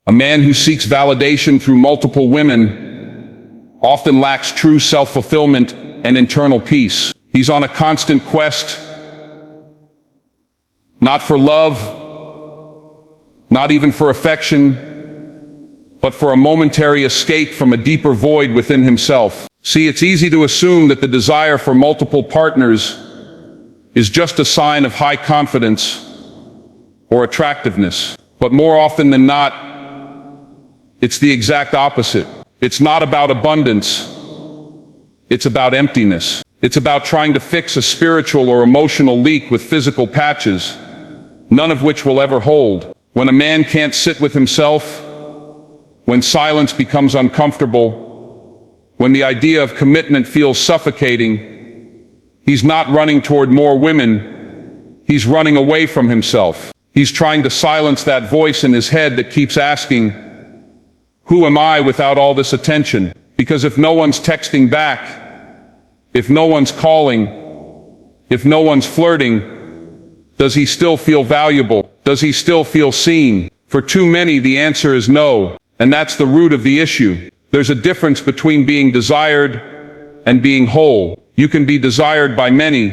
A man who seeks validation through multiple women often lacks true self-fulfillment and internal peace. He's on a constant quest, not for love, not even for affection, but for a momentary escape from a deeper void within himself. See, it's easy to assume that the desire for multiple partners is just a sign of high confidence or attractiveness. But more often than not, it's the exact opposite. It's not about abundance. It's about emptiness. It's about trying to fix a spiritual or emotional leak with physical patches, none of which will ever hold. When a man can't sit with himself, when silence becomes uncomfortable, when the idea of commitment feels suffocating, he's not running toward more women, he's running away from himself. He's trying to silence that voice in his head that keeps asking, who am I without all this attention? Because if no one's texting back, if no one's calling, if no one's flirting, does he still feel valuable? Does he still feel seen? For too many, the answer is no, and that's the root of the issue. There's a difference between being desired and being whole. You can be desired by many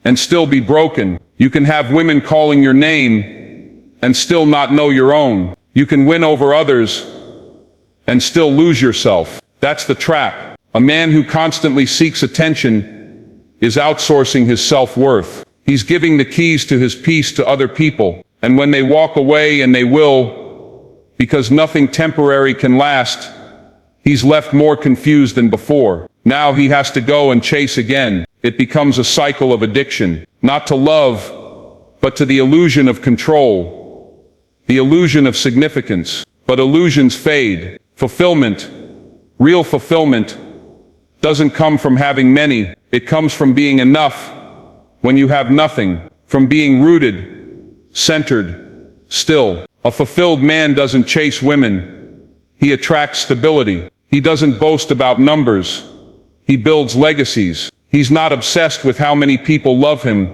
and still be broken. You can have women calling your name and still not know your own. You can win over others and still lose yourself. That's the trap. A man who constantly seeks attention is outsourcing his self-worth. He's giving the keys to his peace to other people, and when they walk away, and they will, because nothing temporary can last, he's left more confused than before. Now he has to go and chase again. It becomes a cycle of addiction, not to love, but to the illusion of control, the illusion of significance. But illusions fade. Fulfillment, real fulfillment, doesn't come from having many. It comes from being enough when you have nothing, from being rooted, centered, still. A fulfilled man doesn't chase women. He attracts stability. He doesn't boast about numbers. He builds legacies. He's not obsessed with how many people love him.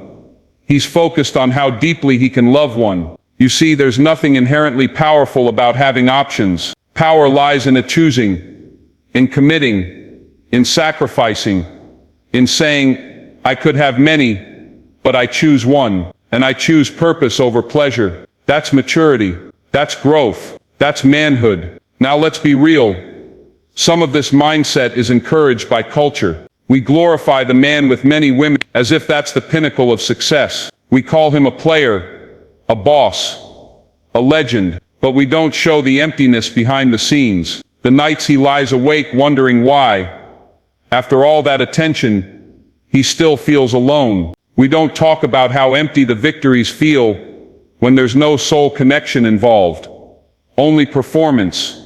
He's focused on how deeply he can love one. You see, there's nothing inherently powerful about having options. Power lies in choosing, in committing, in sacrificing, in saying, I could have many, but I choose one, and I choose purpose over pleasure. That's maturity. That's growth. That's manhood. Now let's be real. Some of this mindset is encouraged by culture. We glorify the man with many women as if that's the pinnacle of success. We call him a player, a boss, a legend, but we don't show the emptiness behind the scenes. The nights he lies awake wondering why, after all that attention, he still feels alone. We don't talk about how empty the victories feel when there's no soul connection involved. Only performance,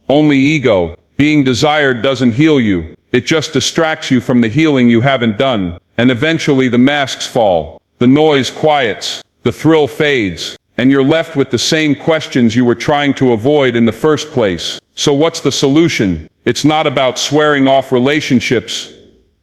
only ego. Being desired doesn't heal you. It just distracts you from the healing you haven't done. And eventually the masks fall. The noise quiets. The thrill fades. And you're left with the same questions you were trying to avoid in the first place. So what's the solution? It's not about swearing off relationships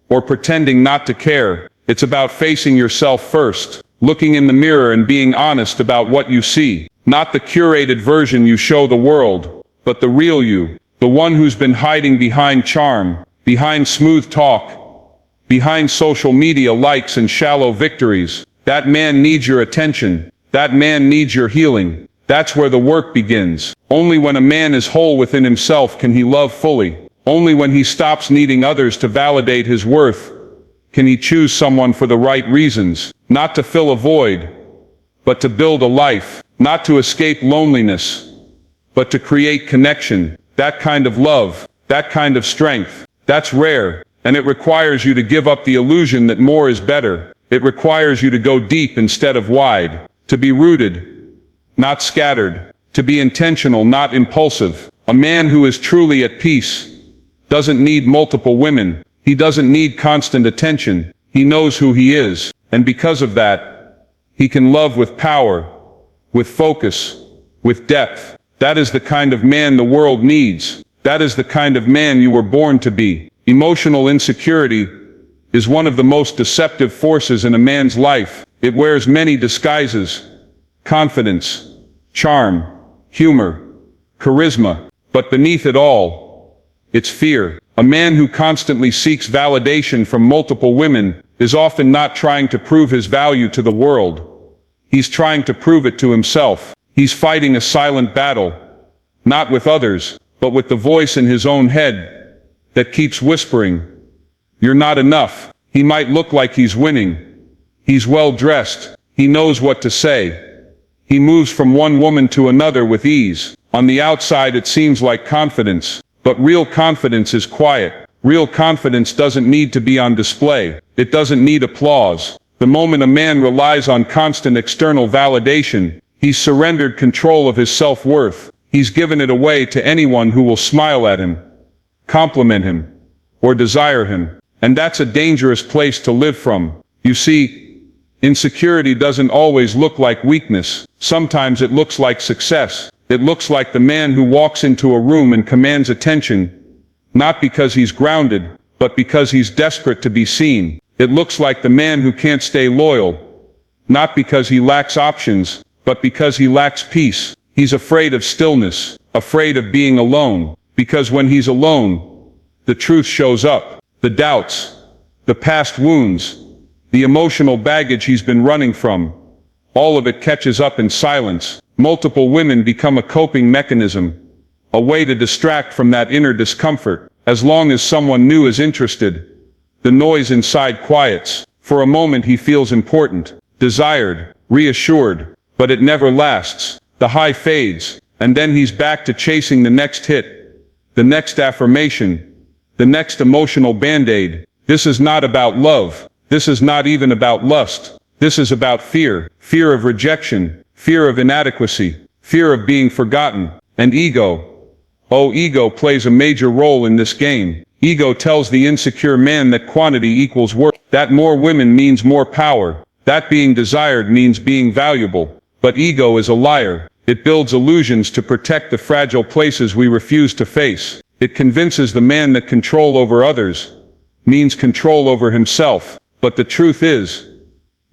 or pretending not to care. It's about facing yourself first, looking in the mirror and being honest about what you see. Not the curated version you show the world, but the real you. The one who's been hiding behind charm, behind smooth talk, behind social media likes and shallow victories. That man needs your attention. That man needs your healing. That's where the work begins. Only when a man is whole within himself can he love fully. Only when he stops needing others to validate his worth can he choose someone for the right reasons. Not to fill a void, but to build a life. Not to escape loneliness, but to create connection. That kind of love, that kind of strength, that's rare. And it requires you to give up the illusion that more is better. It requires you to go deep instead of wide. To be rooted, not scattered. To be intentional, not impulsive. A man who is truly at peace doesn't need multiple women. He doesn't need constant attention. He knows who he is. And because of that, he can love with power, with focus, with depth. That is the kind of man the world needs. That is the kind of man you were born to be. Emotional insecurity is one of the most deceptive forces in a man's life. It wears many disguises: confidence, charm, humor, charisma. But beneath it all, it's fear. A man who constantly seeks validation from multiple women is often not trying to prove his value to the world. He's trying to prove it to himself. He's fighting a silent battle, not with others, but with the voice in his own head that keeps whispering, "You're not enough." He might look like he's winning. He's well dressed. He knows what to say. He moves from one woman to another with ease. On the outside it seems like confidence, but real confidence is quiet. Real confidence doesn't need to be on display. It doesn't need applause. The moment a man relies on constant external validation, he's surrendered control of his self-worth. He's given it away to anyone who will smile at him, compliment him, or desire him. And that's a dangerous place to live from. You see, insecurity doesn't always look like weakness. Sometimes it looks like success. It looks like the man who walks into a room and commands attention, not because he's grounded, but because he's desperate to be seen. It looks like the man who can't stay loyal, not because he lacks options, but because he lacks peace. He's afraid of stillness, afraid of being alone, because when he's alone, the truth shows up. The doubts, the past wounds, the emotional baggage he's been running from, all of it catches up in silence. Multiple women become a coping mechanism, a way to distract from that inner discomfort. As long as someone new is interested, the noise inside quiets. For a moment he feels important, desired, reassured, but it never lasts. The high fades, and then he's back to chasing the next hit, the next affirmation, the next emotional band-aid. This is not about love. This is not even about lust. This is about fear. Fear of rejection, fear of inadequacy, fear of being forgotten, and ego. Oh, ego plays a major role in this game. Ego tells the insecure man that quantity equals worth, that more women means more power, that being desired means being valuable. But ego is a liar. It builds illusions to protect the fragile places we refuse to face. It convinces the man that control over others means control over himself. But the truth is,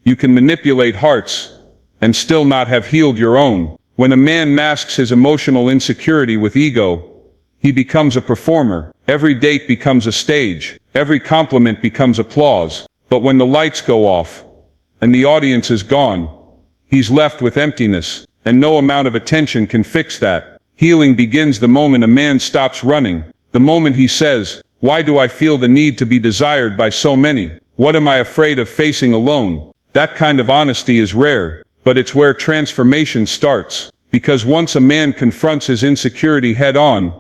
you can manipulate hearts and still not have healed your own. When a man masks his emotional insecurity with ego, he becomes a performer. Every date becomes a stage. Every compliment becomes applause. But when the lights go off and the audience is gone, he's left with emptiness, and no amount of attention can fix that. Healing begins the moment a man stops running, the moment he says, "Why do I feel the need to be desired by so many? What am I afraid of facing alone?" That kind of honesty is rare, but it's where transformation starts. Because once a man confronts his insecurity head-on,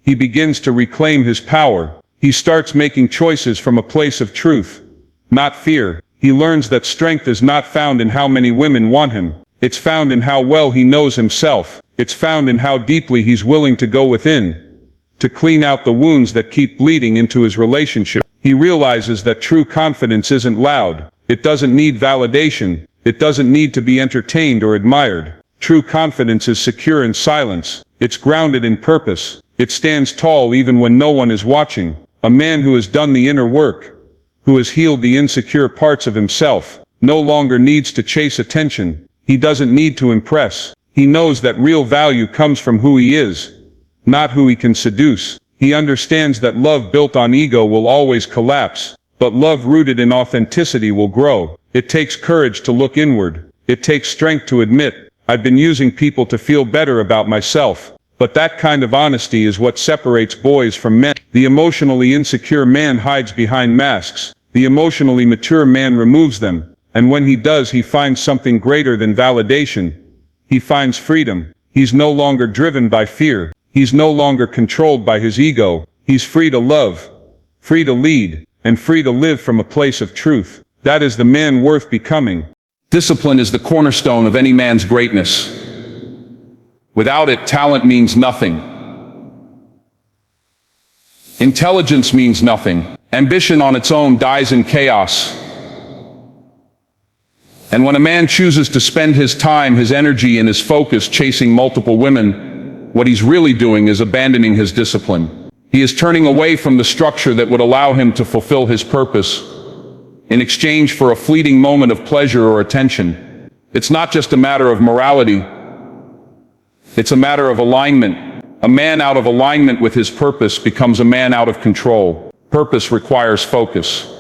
he begins to reclaim his power. He starts making choices from a place of truth, not fear. He learns that strength is not found in how many women want him. It's found in how well he knows himself. It's found in how deeply he's willing to go within, to clean out the wounds that keep bleeding into his relationship. He realizes that true confidence isn't loud. It doesn't need validation. It doesn't need to be entertained or admired. True confidence is secure in silence. It's grounded in purpose. It stands tall even when no one is watching. A man who has done the inner work, who has healed the insecure parts of himself, no longer needs to chase attention. He doesn't need to impress. He knows that real value comes from who he is, not who he can seduce. He understands that love built on ego will always collapse, but love rooted in authenticity will grow. It takes courage to look inward. It takes strength to admit, "I've been using people to feel better about myself." But that kind of honesty is what separates boys from men. The emotionally insecure man hides behind masks. The emotionally mature man removes them. And when he does, he finds something greater than validation. He finds freedom. He's no longer driven by fear. He's no longer controlled by his ego. He's free to love, free to lead, and free to live from a place of truth. That is the man worth becoming. Discipline is the cornerstone of any man's greatness. Without it, talent means nothing. Intelligence means nothing. Ambition on its own dies in chaos. And when a man chooses to spend his time, his energy, and his focus chasing multiple women, what he's really doing is abandoning his discipline. He is turning away from the structure that would allow him to fulfill his purpose in exchange for a fleeting moment of pleasure or attention. It's not just a matter of morality. It's a matter of alignment. A man out of alignment with his purpose becomes a man out of control. Purpose requires focus.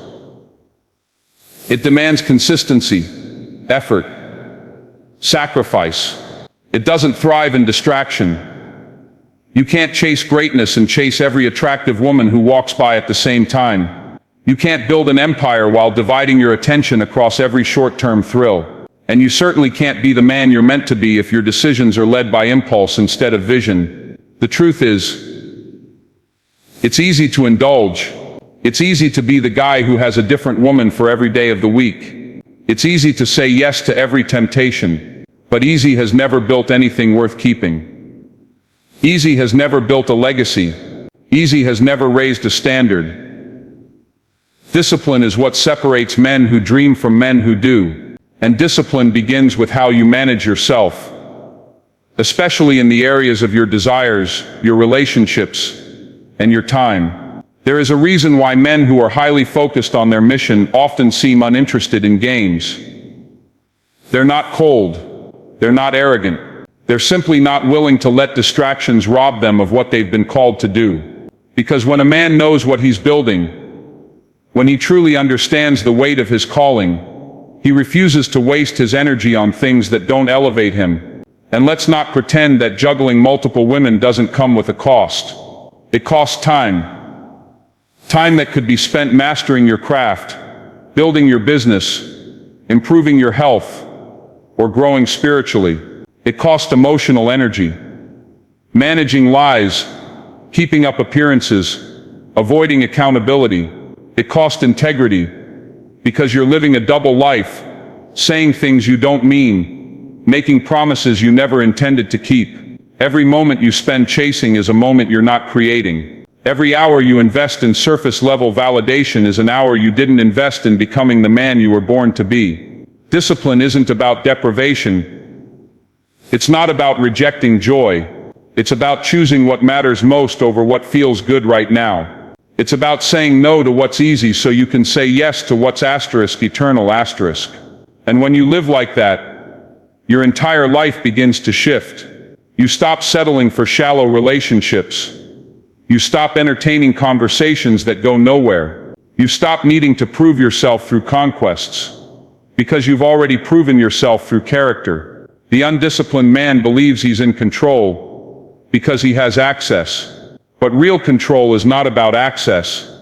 It demands consistency, effort, sacrifice. It doesn't thrive in distraction. You can't chase greatness and chase every attractive woman who walks by at the same time. You can't build an empire while dividing your attention across every short-term thrill. And you certainly can't be the man you're meant to be if your decisions are led by impulse instead of vision. The truth is, it's easy to indulge. It's easy to be the guy who has a different woman for every day of the week. It's easy to say yes to every temptation. But easy has never built anything worth keeping. Easy has never built a legacy. Easy has never raised a standard. Discipline is what separates men who dream from men who do. And discipline begins with how you manage yourself, especially in the areas of your desires, your relationships, and your time. There is a reason why men who are highly focused on their mission often seem uninterested in games. They're not cold. They're not arrogant. They're simply not willing to let distractions rob them of what they've been called to do. Because when a man knows what he's building, when he truly understands the weight of his calling, he refuses to waste his energy on things that don't elevate him. And let's not pretend that juggling multiple women doesn't come with a cost. It costs time. Time that could be spent mastering your craft, building your business, improving your health, or growing spiritually. It costs emotional energy. Managing lies, keeping up appearances, avoiding accountability. It costs integrity, because you're living a double life, saying things you don't mean, making promises you never intended to keep. Every moment you spend chasing is a moment you're not creating. Every hour you invest in surface-level validation is an hour you didn't invest in becoming the man you were born to be. Discipline isn't about deprivation. It's not about rejecting joy. It's about choosing what matters most over what feels good right now. It's about saying no to what's easy so you can say yes to what's eternal. And when you live like that, your entire life begins to shift. You stop settling for shallow relationships. You stop entertaining conversations that go nowhere. You stop needing to prove yourself through conquests, because you've already proven yourself through character. The undisciplined man believes he's in control because he has access. But real control is not about access.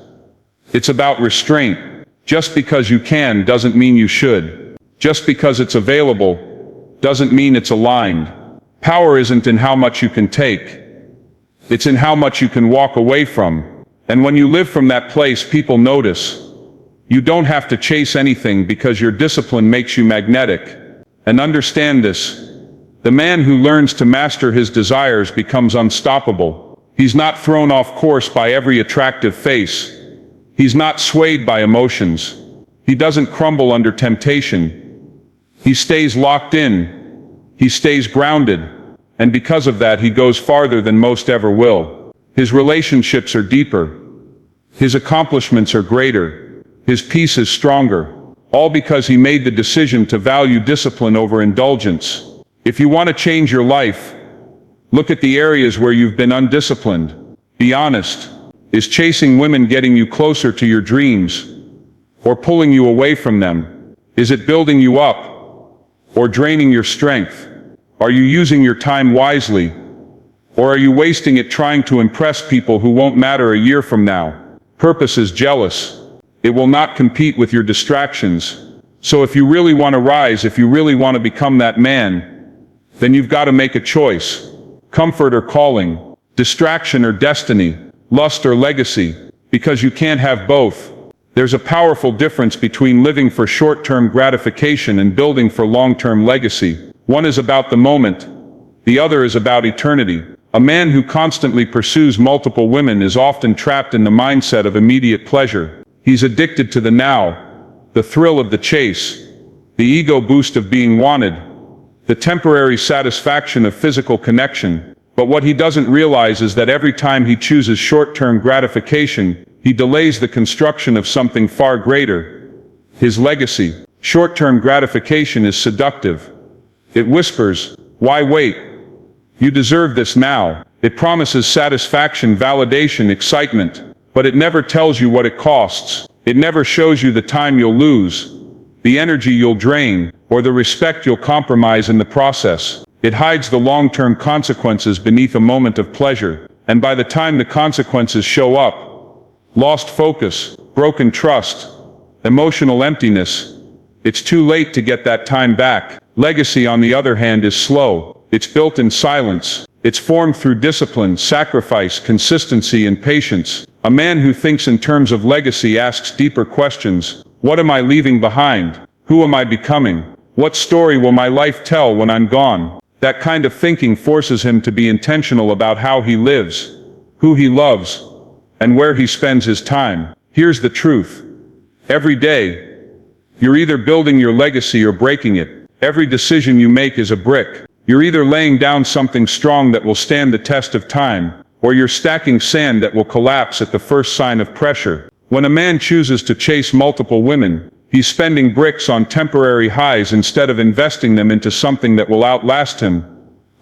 It's about restraint. Just because you can doesn't mean you should. Just because it's available doesn't mean it's aligned. Power isn't in how much you can take. It's in how much you can walk away from. And when you live from that place, people notice. You don't have to chase anything because your discipline makes you magnetic. And understand this. The man who learns to master his desires becomes unstoppable. He's not thrown off course by every attractive face. He's not swayed by emotions. He doesn't crumble under temptation. He stays locked in. He stays grounded. And because of that, he goes farther than most ever will. His relationships are deeper. His accomplishments are greater. His peace is stronger. All because he made the decision to value discipline over indulgence. If you want to change your life, look at the areas where you've been undisciplined. Be honest. Is chasing women getting you closer to your dreams, or pulling you away from them? Is it building you up, or draining your strength? Are you using your time wisely, or are you wasting it trying to impress people who won't matter a year from now? Purpose is jealous. It will not compete with your distractions. So if you really want to rise, if you really want to become that man, then you've got to make a choice. Comfort or calling, distraction or destiny, lust or legacy, because you can't have both. There's a powerful difference between living for short-term gratification and building for long-term legacy. One is about the moment. The other is about eternity. A man who constantly pursues multiple women is often trapped in the mindset of immediate pleasure. He's addicted to the now, the thrill of the chase, the ego boost of being wanted, the temporary satisfaction of physical connection. But what he doesn't realize is that every time he chooses short-term gratification, he delays the construction of something far greater, his legacy. Short-term gratification is seductive. It whispers, "Why wait? You deserve this now." It promises satisfaction, validation, excitement, but it never tells you what it costs. It never shows you the time you'll lose, the energy you'll drain, or the respect you'll compromise in the process. It hides the long-term consequences beneath a moment of pleasure, and by the time the consequences show up, lost focus, broken trust, emotional emptiness, it's too late to get that time back. Legacy, on the other hand, is slow. It's built in silence. It's formed through discipline, sacrifice, consistency, and patience. A man who thinks in terms of legacy asks deeper questions. What am I leaving behind? Who am I becoming? What story will my life tell when I'm gone? That kind of thinking forces him to be intentional about how he lives, who he loves, and where he spends his time. Here's the truth. Every day, you're either building your legacy or breaking it. Every decision you make is a brick. You're either laying down something strong that will stand the test of time, or you're stacking sand that will collapse at the first sign of pressure. When a man chooses to chase multiple women, he's spending bricks on temporary highs instead of investing them into something that will outlast him,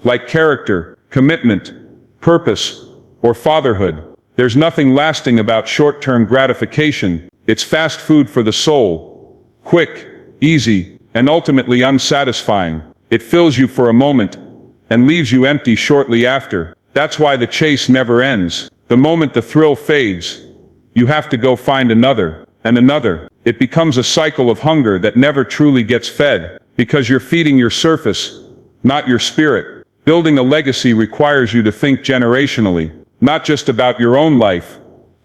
like character, commitment, purpose, or fatherhood. There's nothing lasting about short-term gratification. It's fast food for the soul. Quick, easy, and ultimately unsatisfying. It fills you for a moment, and leaves you empty shortly after. That's why the chase never ends. The moment the thrill fades, you have to go find another, and another. It becomes a cycle of hunger that never truly gets fed, because you're feeding your surface, not your spirit. Building a legacy requires you to think generationally, not just about your own life,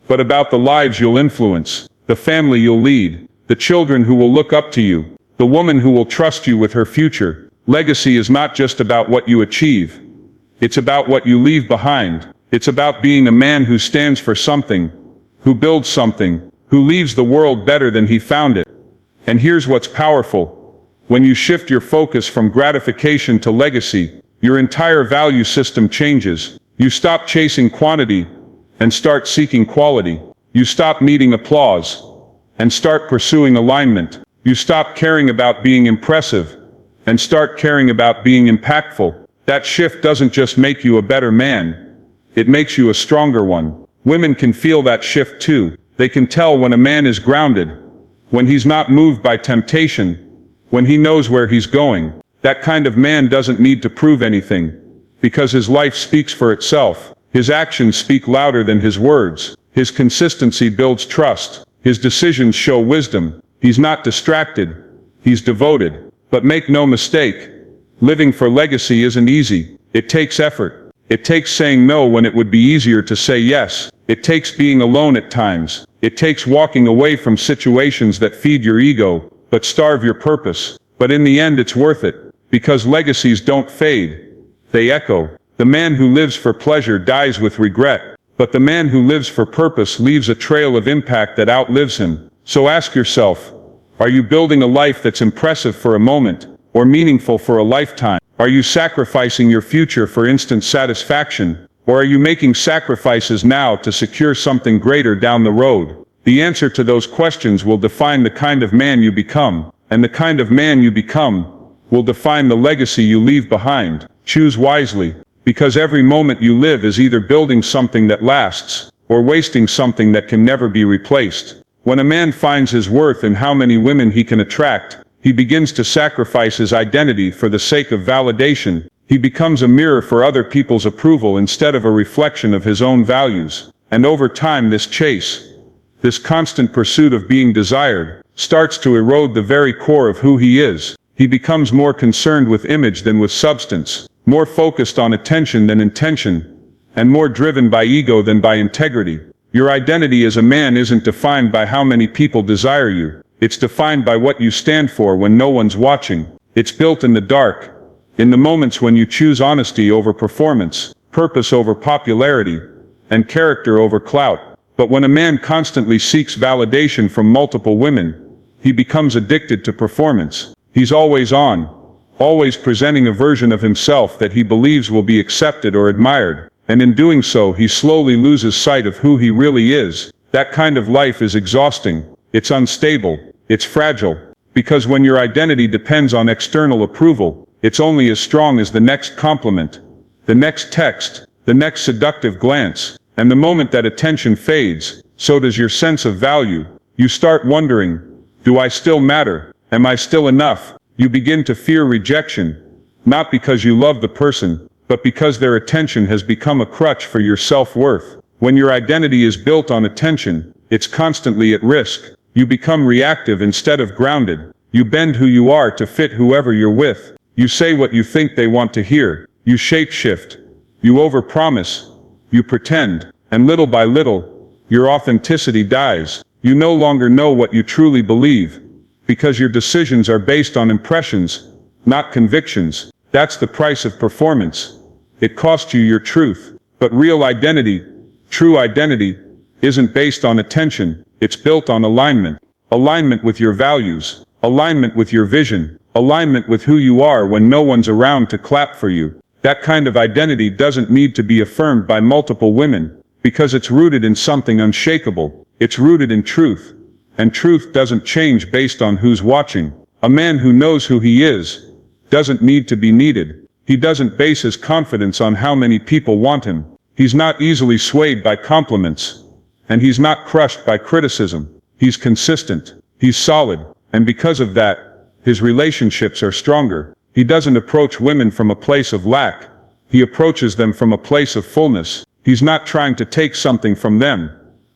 but about the lives you'll influence, the family you'll lead, the children who will look up to you, the woman who will trust you with her future. Legacy is not just about what you achieve. It's about what you leave behind. It's about being a man who stands for something, who builds something, who leaves the world better than he found it. And here's what's powerful. When you shift your focus from gratification to legacy, your entire value system changes. You stop chasing quantity and start seeking quality. You stop needing applause and start pursuing alignment. You stop caring about being impressive and start caring about being impactful. That shift doesn't just make you a better man, it makes you a stronger one. Women can feel that shift too. They can tell when a man is grounded, when he's not moved by temptation, when he knows where he's going. That kind of man doesn't need to prove anything, because his life speaks for itself. His actions speak louder than his words. His consistency builds trust. His decisions show wisdom. He's not distracted, he's devoted. But make no mistake, living for legacy isn't easy. It takes effort. It takes saying no when it would be easier to say yes. It takes being alone at times. It takes walking away from situations that feed your ego, but starve your purpose. But in the end it's worth it, because legacies don't fade. They echo. The man who lives for pleasure dies with regret, but the man who lives for purpose leaves a trail of impact that outlives him. So ask yourself, are you building a life that's impressive for a moment, or meaningful for a lifetime? Are you sacrificing your future for instant satisfaction, or are you making sacrifices now to secure something greater down the road? The answer to those questions will define the kind of man you become, and the kind of man you become will define the legacy you leave behind. Choose wisely, because every moment you live is either building something that lasts, or wasting something that can never be replaced. When a man finds his worth in how many women he can attract, he begins to sacrifice his identity for the sake of validation. He becomes a mirror for other people's approval instead of a reflection of his own values. And over time this chase, this constant pursuit of being desired, starts to erode the very core of who he is. He becomes more concerned with image than with substance, more focused on attention than intention, and more driven by ego than by integrity. Your identity as a man isn't defined by how many people desire you. It's defined by what you stand for when no one's watching. It's built in the dark, in the moments when you choose honesty over performance, purpose over popularity, and character over clout. But when a man constantly seeks validation from multiple women, he becomes addicted to performance. He's always on, always presenting a version of himself that he believes will be accepted or admired. And in doing so he slowly loses sight of who he really is. That kind of life is exhausting. It's unstable. It's fragile. Because when your identity depends on external approval, it's only as strong as the next compliment, the next text, the next seductive glance, and the moment that attention fades, so does your sense of value. You start wondering, do I still matter? Am I still enough? You begin to fear rejection, not because you love the person, but because their attention has become a crutch for your self-worth. When your identity is built on attention, it's constantly at risk. You become reactive instead of grounded. You bend who you are to fit whoever you're with. You say what you think they want to hear. You shapeshift. You overpromise. You pretend. And little by little, your authenticity dies. You no longer know what you truly believe, because your decisions are based on impressions, not convictions. That's the price of performance. It costs you your truth. But real identity, true identity, isn't based on attention. It's built on alignment. Alignment with your values. Alignment with your vision. Alignment with who you are when no one's around to clap for you. That kind of identity doesn't need to be affirmed by multiple women, because it's rooted in something unshakable. It's rooted in truth. And truth doesn't change based on who's watching. A man who knows who he is doesn't need to be needed. He doesn't base his confidence on how many people want him. He's not easily swayed by compliments. And he's not crushed by criticism. He's consistent. He's solid. And because of that, his relationships are stronger. He doesn't approach women from a place of lack. He approaches them from a place of fullness. He's not trying to take something from them.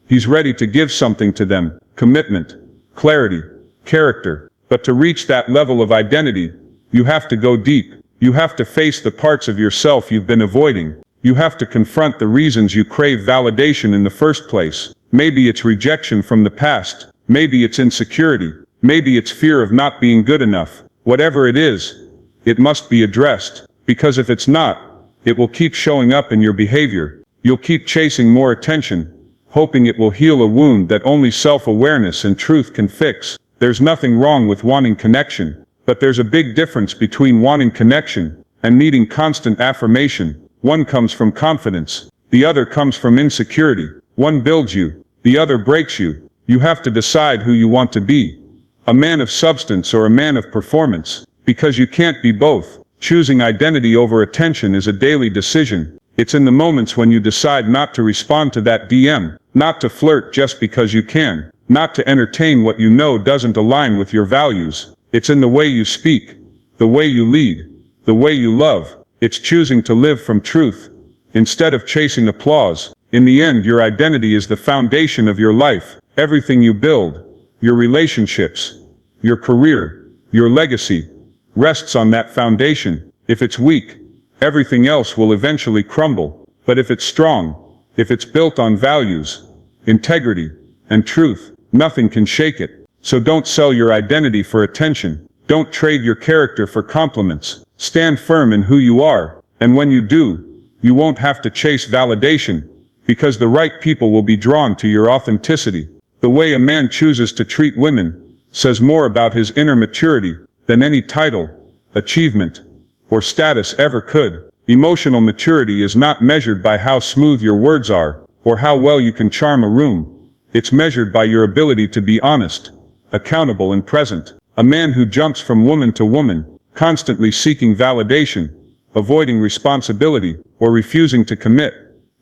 He's ready to give something to them. Commitment, clarity, character. But to reach that level of identity, you have to go deep. You have to face the parts of yourself you've been avoiding. You have to confront the reasons you crave validation in the first place. Maybe it's rejection from the past. Maybe it's insecurity. Maybe it's fear of not being good enough. Whatever it is, it must be addressed. Because if it's not, it will keep showing up in your behavior. You'll keep chasing more attention, hoping it will heal a wound that only self-awareness and truth can fix. There's nothing wrong with wanting connection, but there's a big difference between wanting connection and needing constant affirmation. One comes from confidence, the other comes from insecurity. One builds you, the other breaks you. You have to decide who you want to be. A man of substance or a man of performance, because you can't be both. Choosing identity over attention is a daily decision. It's in the moments when you decide not to respond to that DM, not to flirt just because you can, not to entertain what you know doesn't align with your values. It's in the way you speak, the way you lead, the way you love. It's choosing to live from truth, instead of chasing applause. In the end, your identity is the foundation of your life. Everything you build, your relationships, your career, your legacy, rests on that foundation. If it's weak, everything else will eventually crumble. But if it's strong, if it's built on values, integrity, and truth, nothing can shake it. So don't sell your identity for attention. Don't trade your character for compliments. Stand firm in who you are, and when you do, you won't have to chase validation, because the right people will be drawn to your authenticity. The way a man chooses to treat women says more about his inner maturity than any title, achievement, or status ever could. Emotional maturity is not measured by how smooth your words are, or how well you can charm a room. It's measured by your ability to be honest, accountable, and present. A man who jumps from woman to woman, constantly seeking validation, avoiding responsibility, or refusing to commit,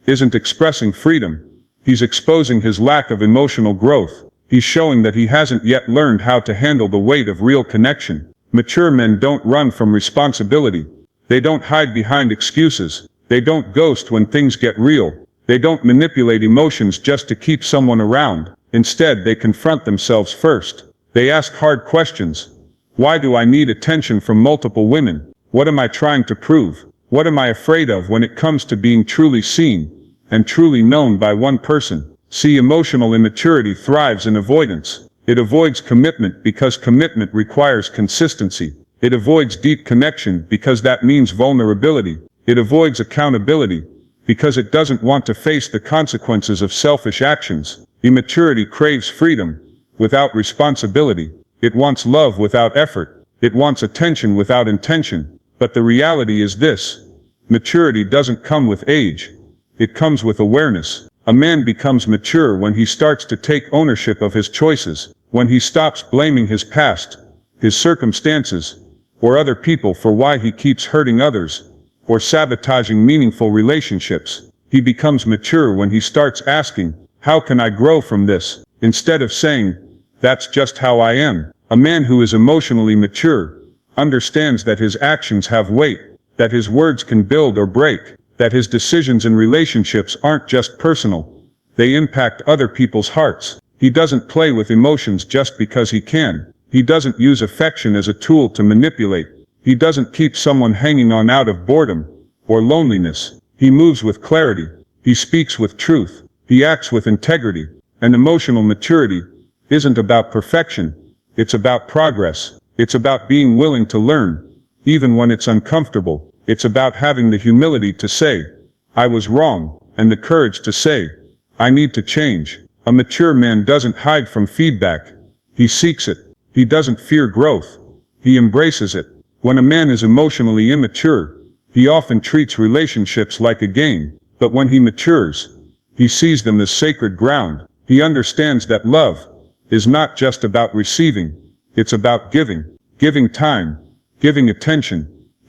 isn't expressing freedom. He's exposing his lack of emotional growth. He's showing that he hasn't yet learned how to handle the weight of real connection. Mature men don't run from responsibility. They don't hide behind excuses. They don't ghost when things get real. They don't manipulate emotions just to keep someone around. Instead, they confront themselves first. They ask hard questions. Why do I need attention from multiple women? What am I trying to prove? What am I afraid of when it comes to being truly seen and truly known by one person? See, emotional immaturity thrives in avoidance. It avoids commitment because commitment requires consistency. It avoids deep connection because that means vulnerability. It avoids accountability because it doesn't want to face the consequences of selfish actions. Immaturity craves freedom without responsibility. It wants love without effort. It wants attention without intention. But the reality is this: maturity doesn't come with age. It comes with awareness. A man becomes mature when he starts to take ownership of his choices, when he stops blaming his past, his circumstances, or other people for why he keeps hurting others, or sabotaging meaningful relationships. He becomes mature when he starts asking, how can I grow from this? Instead of saying, that's just how I am. A man who is emotionally mature understands that his actions have weight, that his words can build or break, that his decisions in relationships aren't just personal. They impact other people's hearts. He doesn't play with emotions just because he can. He doesn't use affection as a tool to manipulate. He doesn't keep someone hanging on out of boredom or loneliness. He moves with clarity. He speaks with truth. He acts with integrity. And emotional maturity isn't about perfection. It's about progress. It's about being willing to learn, even when it's uncomfortable. It's about having the humility to say, I was wrong, and the courage to say, I need to change. A mature man doesn't hide from feedback. He seeks it. He doesn't fear growth. He embraces it. When a man is emotionally immature, he often treats relationships like a game. But when he matures, he sees them as sacred ground. He understands that love is not just about receiving. It's about giving. Giving time, giving attention,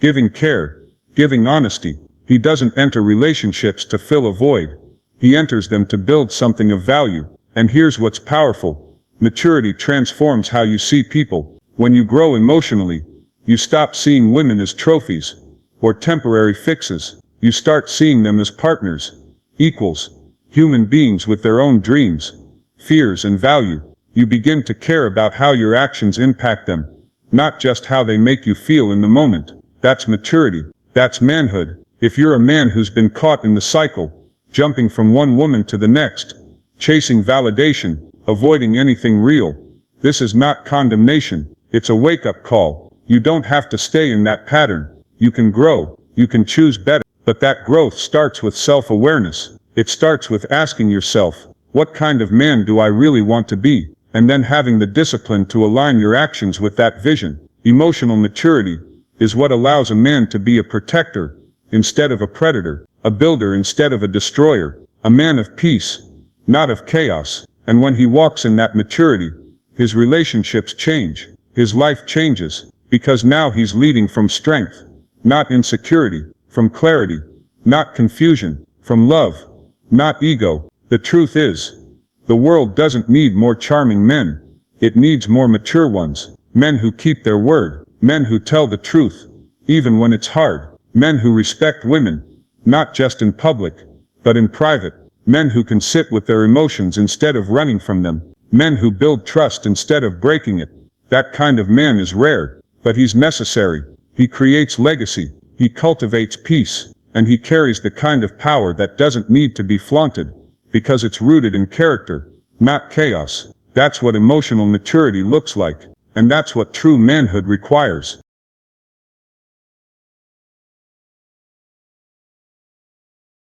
giving care, giving honesty. He doesn't enter relationships to fill a void. He enters them to build something of value. And here's what's powerful. Maturity transforms how you see people. When you grow emotionally, you stop seeing women as trophies or temporary fixes. You start seeing them as partners, equals, human beings with their own dreams, fears and value. You begin to care about how your actions impact them, not just how they make you feel in the moment. That's maturity. That's manhood. If you're a man who's been caught in the cycle, jumping from one woman to the next, chasing validation, avoiding anything real, this is not condemnation. It's a wake-up call. You don't have to stay in that pattern. You can grow. You can choose better. But that growth starts with self-awareness. It starts with asking yourself, what kind of man do I really want to be? And then having the discipline to align your actions with that vision. Emotional maturity is what allows a man to be a protector instead of a predator, a builder instead of a destroyer, a man of peace, not of chaos. And when he walks in that maturity, his relationships change, his life changes, because now he's leading from strength, not insecurity, from clarity, not confusion, from love, not ego. The truth is, the world doesn't need more charming men. It needs more mature ones. Men who keep their word. Men who tell the truth, even when it's hard. Men who respect women, not just in public, but in private. Men who can sit with their emotions instead of running from them. Men who build trust instead of breaking it. That kind of man is rare, but he's necessary. He creates legacy. He cultivates peace. And he carries the kind of power that doesn't need to be flaunted, because it's rooted in character, not chaos. That's what emotional maturity looks like, and that's what true manhood requires.